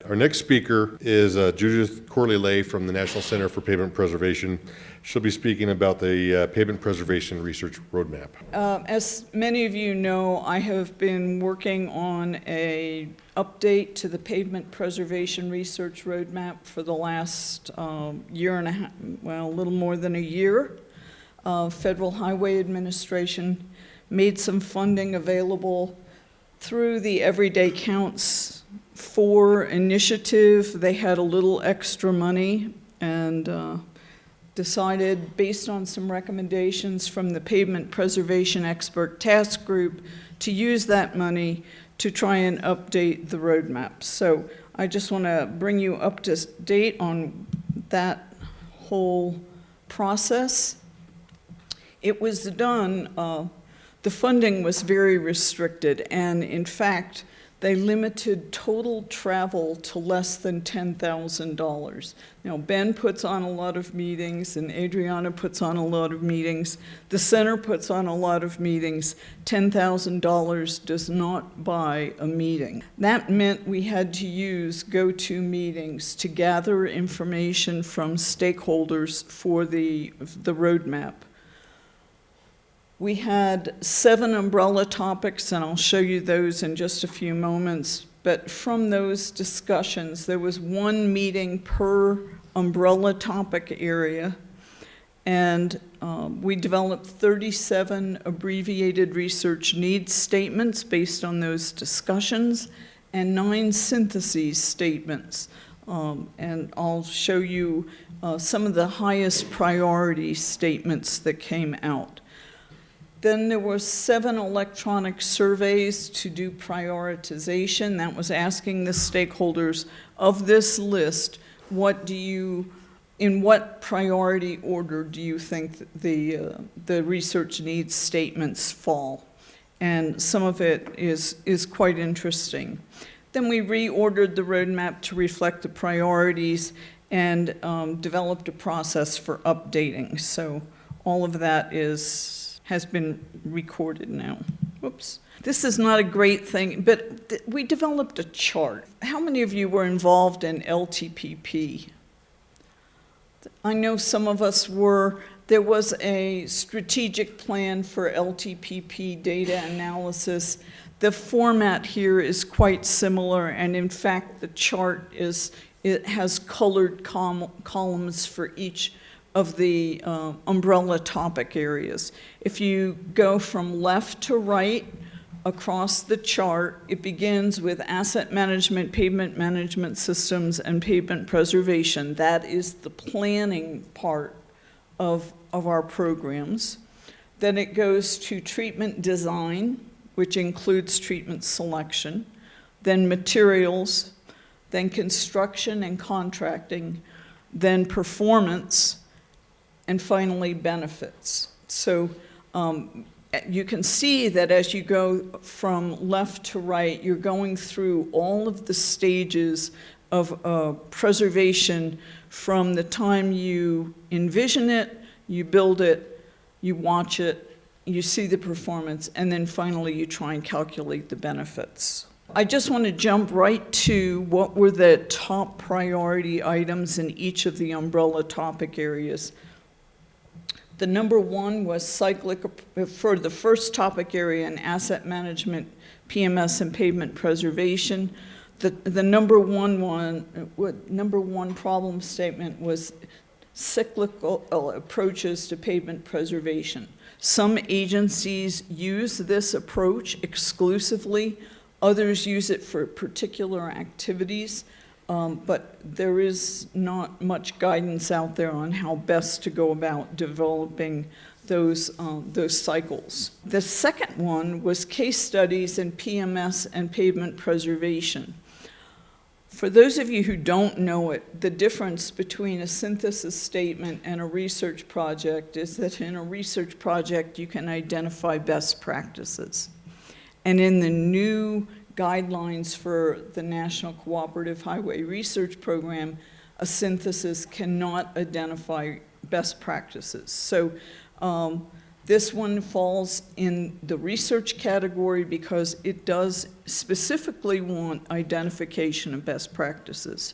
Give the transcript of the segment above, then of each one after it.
Our next speaker is Judith Corley-Lay from the National Center for Pavement Preservation. She'll be speaking about the Pavement Preservation Research Roadmap. As many of you know, I have been working on an update to the Pavement Preservation Research Roadmap for the last year and a half, well, a little more than a year. Federal Highway Administration made some funding available through the Everyday Counts 4 initiative. They had a little extra money and decided, based on some recommendations from the Pavement Preservation Expert Task Group, to use that money to try and update the roadmap. So I just want to bring you up to date on that whole process. It was done, the funding was very restricted, and in fact, they limited total travel to less than $10,000. Now, Ben puts on a lot of meetings, and Adriana puts on a lot of meetings. The center puts on a lot of meetings. $10,000 does not buy a meeting. That meant we had to use GoToMeetings to gather information from stakeholders for the roadmap. We had 7 umbrella topics, and I'll show you those in just a few moments. But from those discussions, there was 1 meeting per umbrella topic area. And we developed 37 abbreviated research needs statements based on those discussions, and 9 syntheses statements. And I'll show you some of the highest priority statements that came out. Then there were 7 electronic surveys to do prioritization. That was asking the stakeholders of this list, in what priority order do you think the research needs statements fall? And some of it is quite interesting. Then we reordered the roadmap to reflect the priorities and developed a process for updating. So all of that has been recorded now. Whoops. This is not a great thing, but we developed a chart. How many of you were involved in LTPP? I know some of us were. There was a strategic plan for LTPP data analysis. The format here is quite similar, and in fact, the chart it has colored columns for each of the umbrella topic areas. If you go from left to right across the chart, it begins with asset management, pavement management systems, and pavement preservation. That is the planning part of our programs. Then it goes to treatment design, which includes treatment selection, then materials, then construction and contracting, then performance, and finally benefits. So you can see that as you go from left to right, you're going through all of the stages of preservation from the time you envision it, you build it, you watch it, you see the performance, and then finally you try and calculate the benefits. I just want to jump right to what were the top priority items in each of the umbrella topic areas. The number 1 was cyclic, for the first topic area in asset management, PMS, and pavement preservation. The number one problem statement was cyclical approaches to pavement preservation. Some agencies use this approach exclusively. Others use it for particular activities. But there is not much guidance out there on how best to go about developing those cycles. The second one was case studies in PMS and pavement preservation. For those of you who don't know it, the difference between a synthesis statement and a research project is that in a research project you can identify best practices. And in the new guidelines for the National Cooperative Highway Research Program, a synthesis cannot identify best practices. So This one falls in the research category because it does specifically want identification of best practices.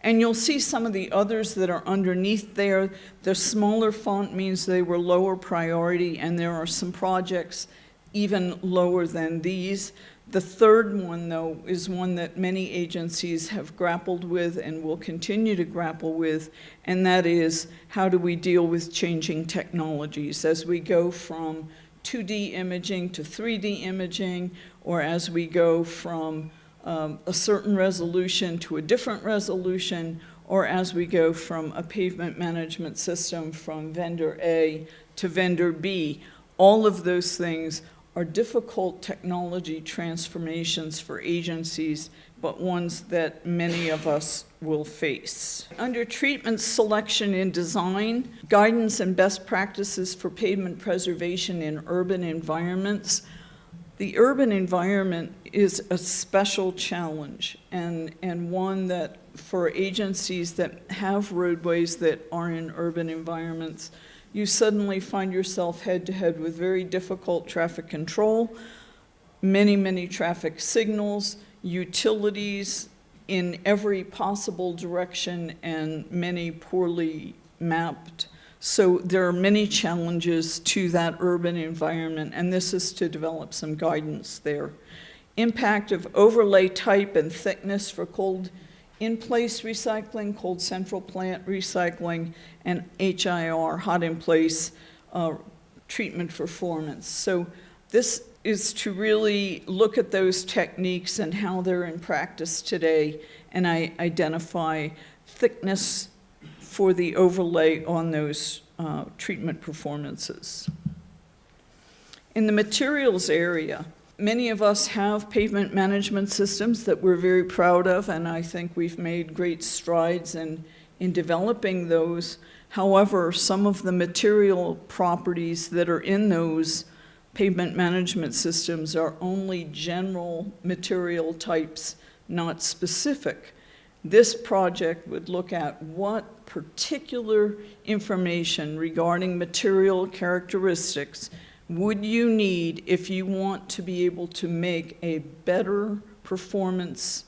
And you'll see some of the others that are underneath there. The smaller font means they were lower priority, and there are some projects even lower than these. The third one, though, is one that many agencies have grappled with and will continue to grapple with, and that is, how do we deal with changing technologies as we go from 2D imaging to 3D imaging, or as we go from a certain resolution to a different resolution, or as we go from a pavement management system from vendor A to vendor B. All of those things are difficult technology transformations for agencies, but ones that many of us will face. Under treatment selection and design, guidance and best practices for pavement preservation in urban environments. The urban environment is a special challenge, and one that for agencies that have roadways that are in urban environments, you suddenly find yourself head-to-head with very difficult traffic control, many traffic signals, utilities in every possible direction, and many poorly mapped. So there are many challenges to that urban environment, and this is to develop some guidance there. Impact of overlay type and thickness for cold in-place recycling, cold central plant recycling, and HIR, hot in-place treatment performance. So this is to really look at those techniques and how they're in practice today, and I identify thickness for the overlay on those treatment performances. In the materials area, many of us have pavement management systems that we're very proud of, and I think we've made great strides in developing those. However, some of the material properties that are in those pavement management systems are only general material types, not specific. This project would look at what particular information regarding material characteristics would you need if you want to be able to make a better performance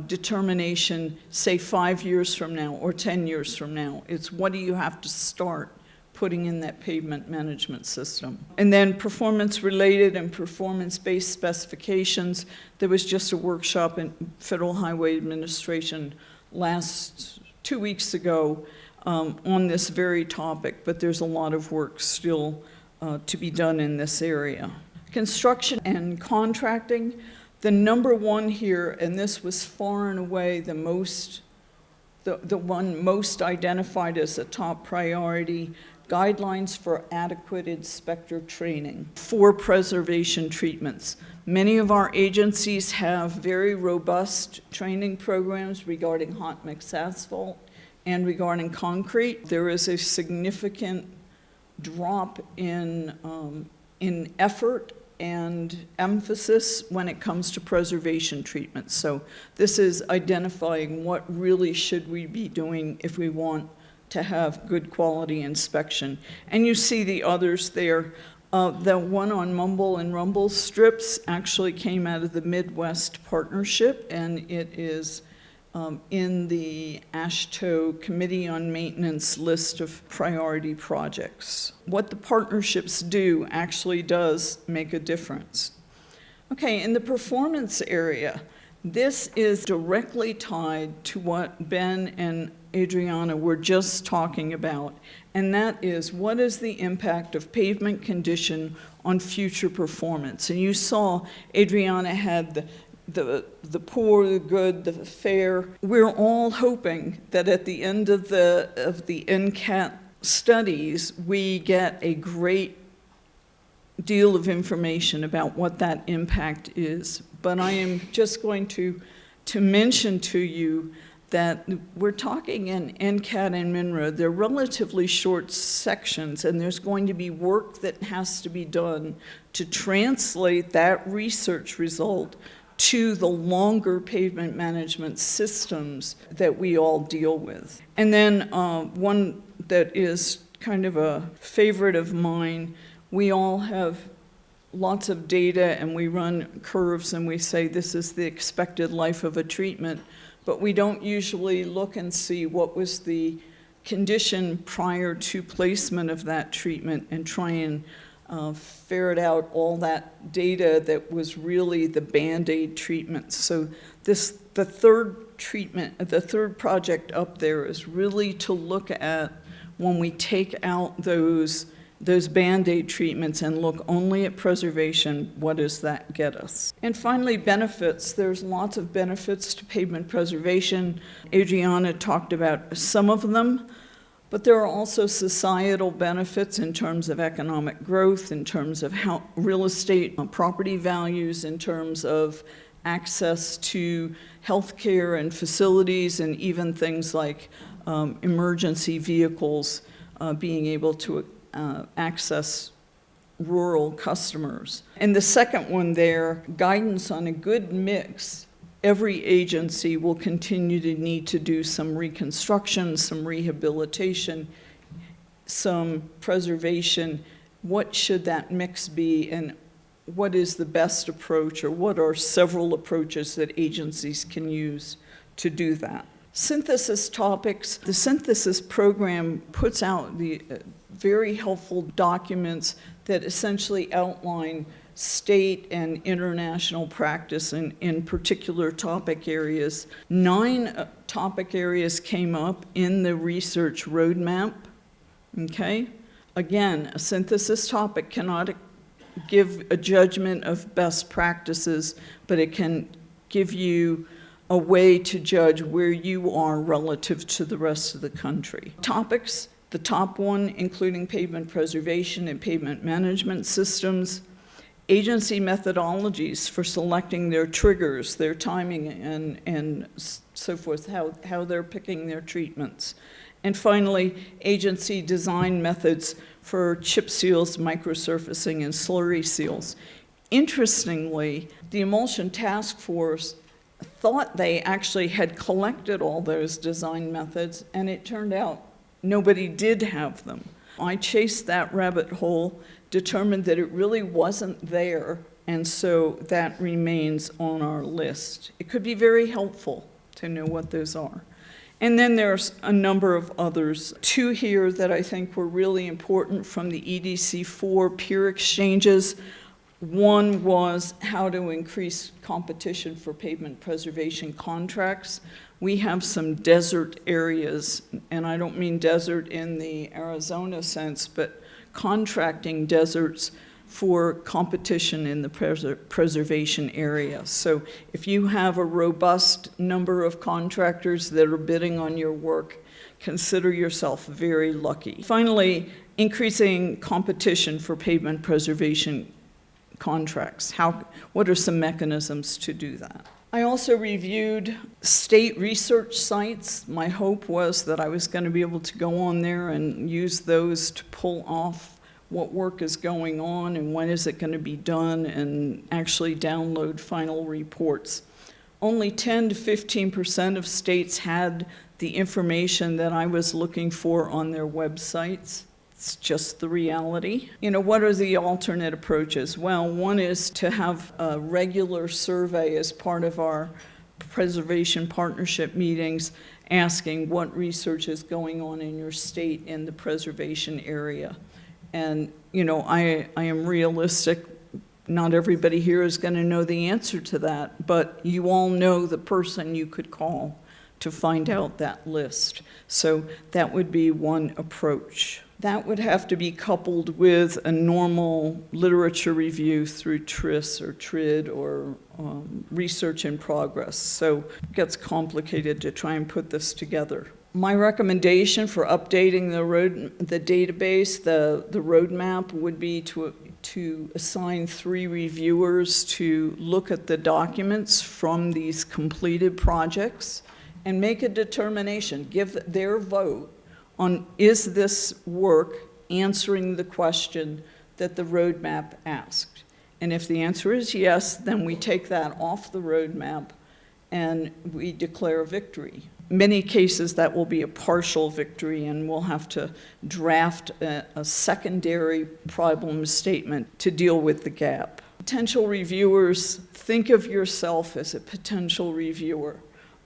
determination, say 5 years from now or 10 years from now. It's what do you have to start putting in that pavement management system. And then performance-related and performance-based specifications. There was just a workshop in Federal Highway Administration 2 weeks ago on this very topic, but there's a lot of work still to be done in this area. Construction and contracting, the number one here, and this was far and away the one most identified as a top priority, guidelines for adequate inspector training for preservation treatments. Many of our agencies have very robust training programs regarding hot mix asphalt and regarding concrete. There is a significant drop in effort and emphasis when it comes to preservation treatments. So this is identifying what really should we be doing if we want to have good quality inspection. And you see the others there. The one on mumble and rumble strips actually came out of the Midwest Partnership, and it is in the AASHTO Committee on Maintenance list of priority projects. What the partnerships do actually does make a difference. Okay, in the performance area, this is directly tied to what Ben and Adriana were just talking about, and that is what is the impact of pavement condition on future performance. And you saw Adriana had the poor, the good, the fair. We're all hoping that at the end of the NCAT studies, we get a great deal of information about what that impact is. But I am just going to mention to you that we're talking in NCAT and MNRA, they're relatively short sections, and there's going to be work that has to be done to translate that research result to the longer pavement management systems that we all deal with. And then one that is kind of a favorite of mine we all have lots of data and we run curves and we say this is the expected life of a treatment, but we don't usually look and see what was the condition prior to placement of that treatment and try and ferret out all that data that was really the Band-Aid treatment. So the third project up there is really to look at when we take out those Band-Aid treatments and look only at preservation, what does that get us? And finally, benefits. There's lots of benefits to pavement preservation. Adriana talked about some of them, but there are also societal benefits in terms of economic growth, in terms of how real estate property values, in terms of access to healthcare and facilities, and even things like emergency vehicles being able to access rural customers. And the second one there, guidance on a good mix. Every agency will continue to need to do some reconstruction, some rehabilitation, some preservation. What should that mix be, and what is the best approach, or what are several approaches that agencies can use to do that? Synthesis topics. The synthesis program puts out the very helpful documents that essentially outline state and international practice in particular topic areas. 9 topic areas came up in the research roadmap, okay? Again, a synthesis topic cannot give a judgment of best practices, but it can give you a way to judge where you are relative to the rest of the country. Topics, the top one, including pavement preservation and pavement management systems, agency methodologies for selecting their triggers, their timing, and so forth, how they're picking their treatments. And finally, agency design methods for chip seals, microsurfacing, and slurry seals. Interestingly, the Emulsion Task Force thought they actually had collected all those design methods, and it turned out nobody did have them. I chased that rabbit hole, determined that it really wasn't there, and so that remains on our list. It could be very helpful to know what those are. And then there's a number of others. 2 here that I think were really important from the EDC4 peer exchanges. One was how to increase competition for pavement preservation contracts. We have some desert areas, and I don't mean desert in the Arizona sense, but contracting deserts for competition in the preservation area. So if you have a robust number of contractors that are bidding on your work, consider yourself very lucky. Finally, increasing competition for pavement preservation contracts. What are some mechanisms to do that? I also reviewed state research sites. My hope was that I was going to be able to go on there and use those to pull off what work is going on and when is it going to be done, and actually download final reports. Only 10 to 15% of states had the information that I was looking for on their websites. It's just the reality. What are the alternate approaches? Well, one is to have a regular survey as part of our preservation partnership meetings, asking what research is going on in your state in the preservation area. And, I am realistic. Not everybody here is going to know the answer to that, but you all know the person you could call to find out that list. So that would be one approach. That would have to be coupled with a normal literature review through TRIS or TRID or research in progress. So it gets complicated to try and put this together. My recommendation for updating the database, the roadmap, would be to assign 3 reviewers to look at the documents from these completed projects and make a determination, give their vote on, is this work answering the question that the roadmap asked? And if the answer is yes, then we take that off the roadmap and we declare victory. many cases, that will be a partial victory, and we'll have to draft a secondary problem statement to deal with the gap. Potential reviewers, think of yourself as a potential reviewer.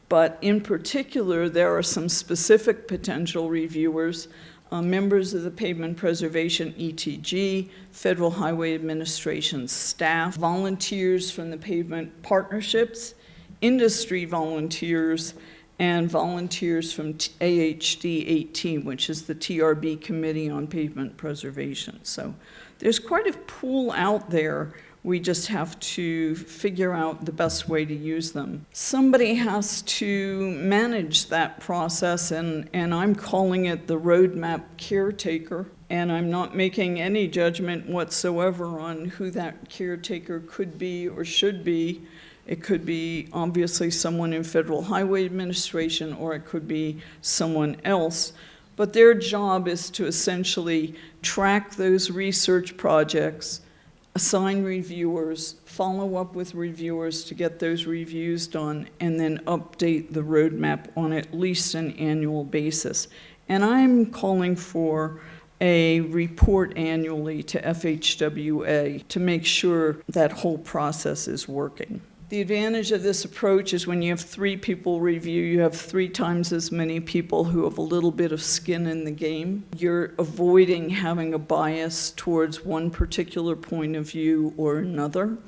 But in particular, there are some specific potential reviewers, members of the Pavement Preservation ETG, Federal Highway Administration staff, volunteers from the pavement partnerships, industry volunteers, and volunteers from AHD 18, which is the TRB Committee on Pavement Preservation. So there's quite a pool out there. We just have to figure out the best way to use them. Somebody has to manage that process, and I'm calling it the roadmap caretaker. And I'm not making any judgment whatsoever on who that caretaker could be or should be. It could be obviously someone in Federal Highway Administration, or it could be someone else. But their job is to essentially track those research projects, assign reviewers, follow up with reviewers to get those reviews done, and then update the roadmap on at least an annual basis. And I'm calling for a report annually to FHWA to make sure that whole process is working. The advantage of this approach is when you have 3 people review, you have 3 times as many people who have a little bit of skin in the game. You're avoiding having a bias towards one particular point of view or another.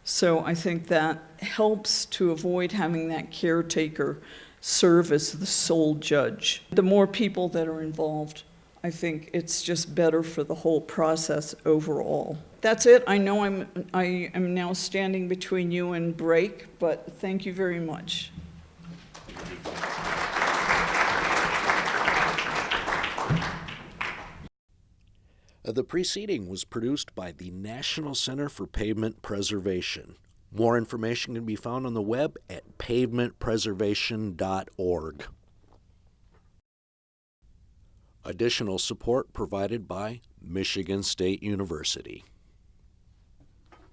So I think that helps to avoid having that caretaker serve as the sole judge. The more people that are involved, I think it's just better for the whole process overall. That's it. I know I am now standing between you and break, but thank you very much. The preceding was produced by the National Center for Pavement Preservation. More information can be found on the web at pavementpreservation.org. Additional support provided by Michigan State University.